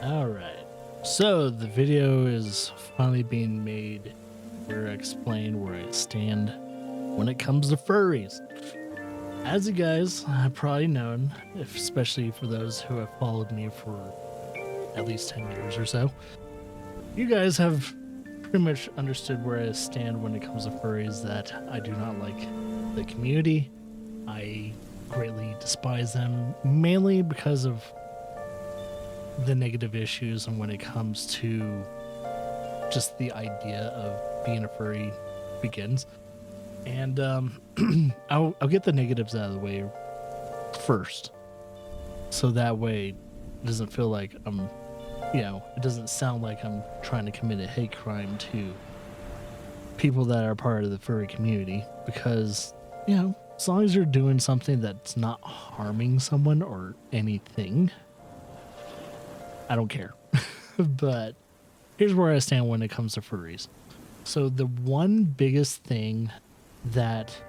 All right. So the video is finally being made where I explain where I stand when it comes to furries. As you guys have probably known, especially for those who have followed me for at least 10 years or so, you guys have pretty much understood where I stand when it comes to furries, that I do not like the community. I greatly despise them, mainly because of the negative issues and when it comes to just the idea of being a furry begins. And I'll get the negatives out of the way first, so that way it doesn't feel like it doesn't sound like I'm trying to commit a hate crime to people that are part of the furry community, because as long as you're doing something that's not harming someone or anything, I don't care. But here's where I stand when it comes to furries. So the one biggest thing that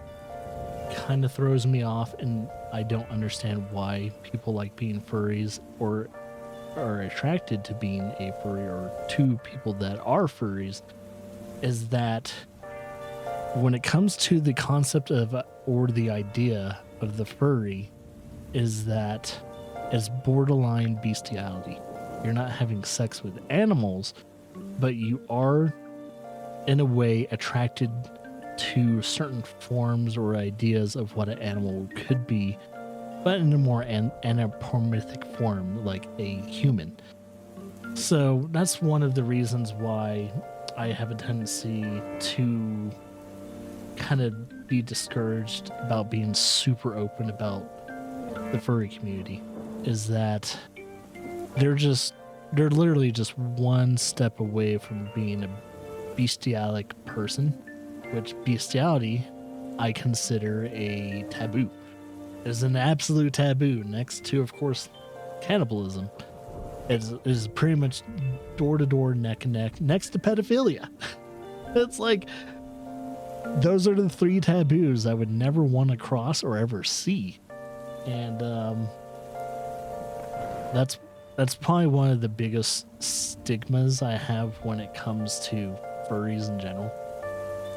kind of throws me off, and I don't understand why people like being furries or are attracted to being a furry, or to people that are furries, is that when it comes to the concept of or the idea of the furry, is that it's borderline bestiality. You're not having sex with animals, but you are in a way attracted to certain forms or ideas of what an animal could be, but in a more anthropomorphic form, like a human. So that's one of the reasons why I have a tendency to kind of be discouraged about being super open about the furry community, is that they're literally just one step away from being a bestialic person, which bestiality I consider a taboo. It's an absolute taboo, next to, of course, cannibalism. It is pretty much door to door, neck and neck, next to pedophilia. It's like, those are the three taboos I would never want to cross or ever see. And that's probably one of the biggest stigmas I have when it comes to furries in general,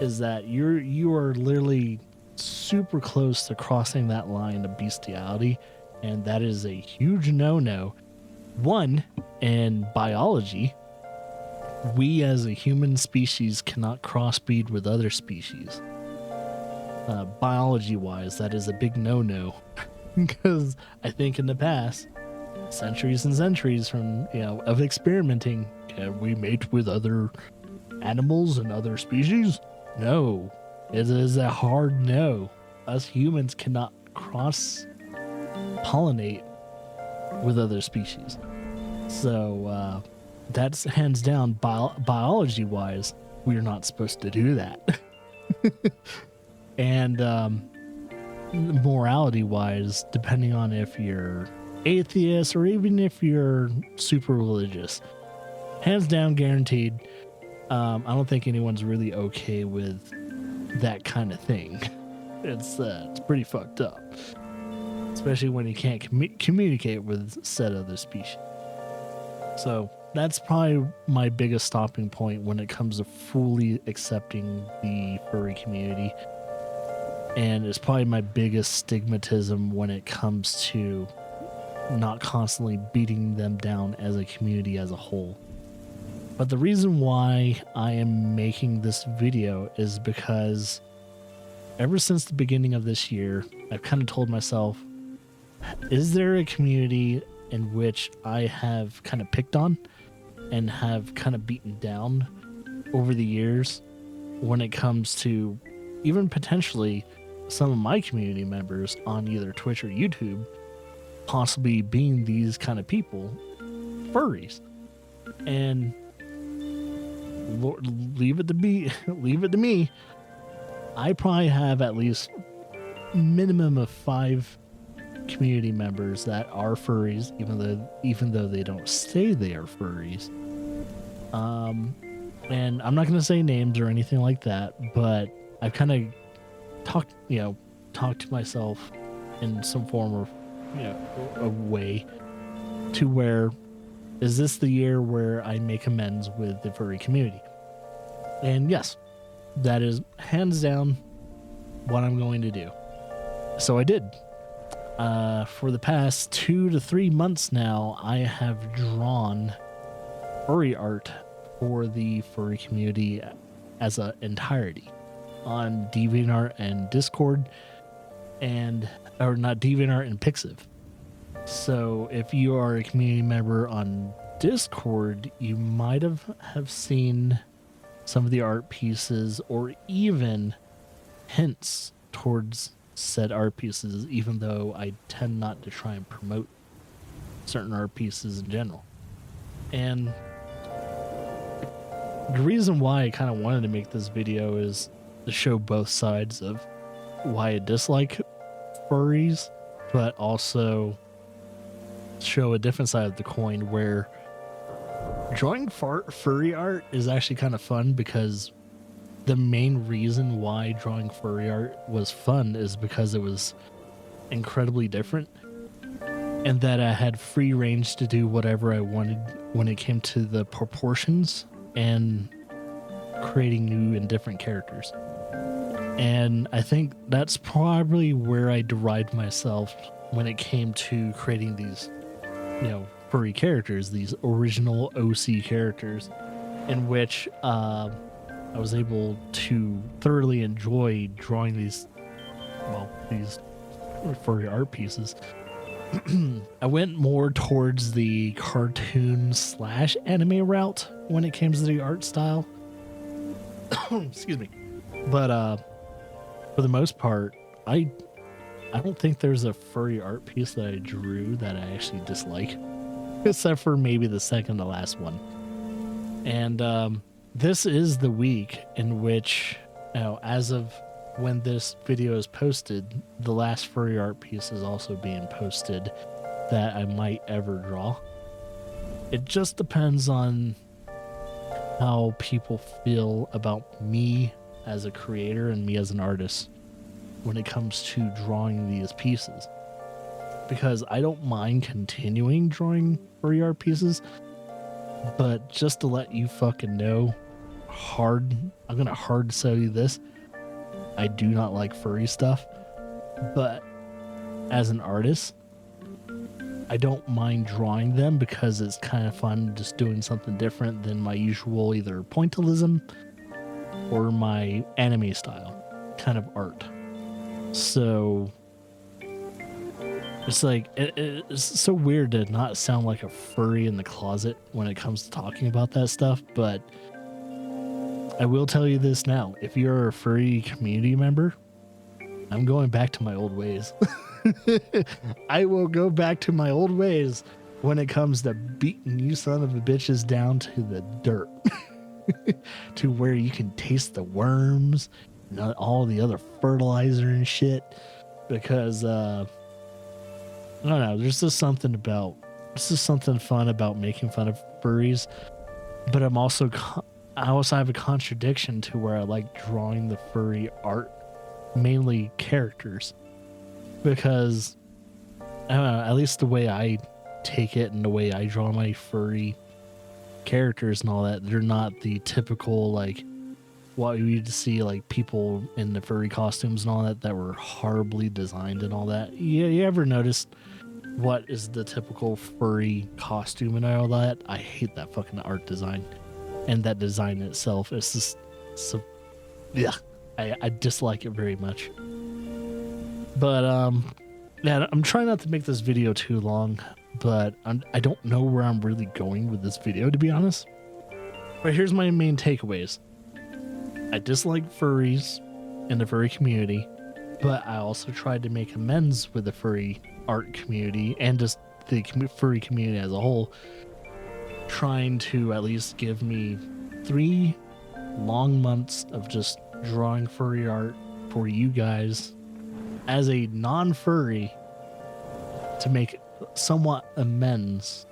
is that you are literally super close to crossing that line of bestiality, and that is a huge no-no. One, in biology, we as a human species cannot crossbreed with other species. Biology-wise, that is a big no-no, because I think in the past, centuries and centuries from of experimenting, can we mate with other animals and other species? No, it is a hard no. Us humans cannot cross pollinate with other species. So that's hands down, biology wise, we're not supposed to do that. And morality wise, depending on if you're atheist or even if you're super religious, hands down guaranteed, I don't think anyone's really okay with that kind of thing. It's pretty fucked up, especially when you can't communicate with said other species. So that's probably my biggest stopping point when it comes to fully accepting the furry community, and it's probably my biggest stigmatism when it comes to not constantly beating them down as a community as a whole. But the reason why I am making this video is because ever since the beginning of this year, I've kind of told myself, is there a community in which I have kind of picked on and have kind of beaten down over the years when it comes to even potentially some of my community members on either Twitch or YouTube possibly being these kind of people, furries? And leave it to me. I probably have at least minimum of 5 community members that are furries, even though they don't say they are furries. And I'm not going to say names or anything like that, but I've kind of talked to myself in some form of a way to where is this the year where I make amends with the furry community? And yes, that is hands down what I'm going to do. So I did. For the past 2 to 3 months now, I have drawn furry art for the furry community as an entirety on DeviantArt and Discord, or not DeviantArt and Pixiv. So if you are a community member on Discord, you might have seen some of the art pieces or even hints towards said art pieces, even though I tend not to try and promote certain art pieces in general. And the reason why I kind of wanted to make this video is to show both sides of why I dislike furries, but also show a different side of the coin where drawing furry art is actually kind of fun, because the main reason why drawing furry art was fun is because it was incredibly different, and that I had free range to do whatever I wanted when it came to the proportions and creating new and different characters. And I think that's probably where I derived myself when it came to creating these, furry characters, these original OC characters, in which I was able to thoroughly enjoy drawing these furry art pieces. I went more towards the cartoon / anime route when it came to the art style. Excuse me. But for the most part, I don't think there's a furry art piece that I drew that I actually dislike, except for maybe the second to last one. And this is the week in which, as of when this video is posted, the last furry art piece is also being posted that I might ever draw. It just depends on how people feel about me as a creator and me as an artist when it comes to drawing these pieces. Because I don't mind continuing drawing furry art pieces, but just to let you fucking know, I'm gonna hard sell you this. I do not like furry stuff, but as an artist, I don't mind drawing them because it's kind of fun just doing something different than my usual either pointillism or my anime style kind of art. So it's like, it's so weird to not sound like a furry in the closet when it comes to talking about that stuff, but I will tell you this now. If you're a furry community member, I'm going back to my old ways. I will go back to my old ways when it comes to beating you son of a bitches down to the dirt. To where you can taste the worms and all the other fertilizer and shit. Because, I don't know, there's just something fun about making fun of furries. But I also have a contradiction to where I like drawing the furry art, mainly characters, because I don't know, at least the way I take it and the way I draw my furry characters and all that, they're not the typical, like, what we used to see, like, people in the furry costumes and all that were horribly designed and all that. You ever noticed what is the typical furry costume and all that? I hate that fucking art design. And that design itself is just so, yeah, I dislike it very much. But yeah, I'm trying not to make this video too long, but I don't know where I'm really going with this video, to be honest. But here's my main takeaways. I dislike furries in the furry community, but I also tried to make amends with the furry art community and just the furry community as a whole, trying to at least give me 3 long months of just drawing furry art for you guys as a non-furry to make somewhat amends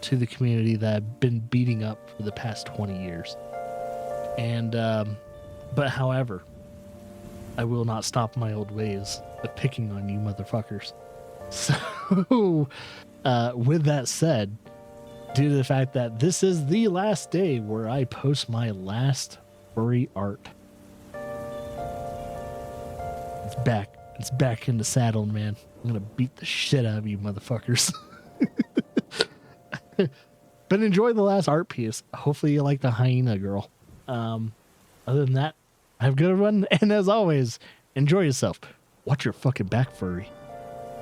to the community that I've been beating up for the past 20 years. And but however, I will not stop my old ways of picking on you motherfuckers. So with that said, due to the fact that this is the last day where I post my last furry art. It's back. It's back in the saddle, man. I'm gonna beat the shit out of you motherfuckers. But enjoy the last art piece. Hopefully you like the hyena girl. Other than that, have a good one. And as always, enjoy yourself. Watch your fucking back, furry.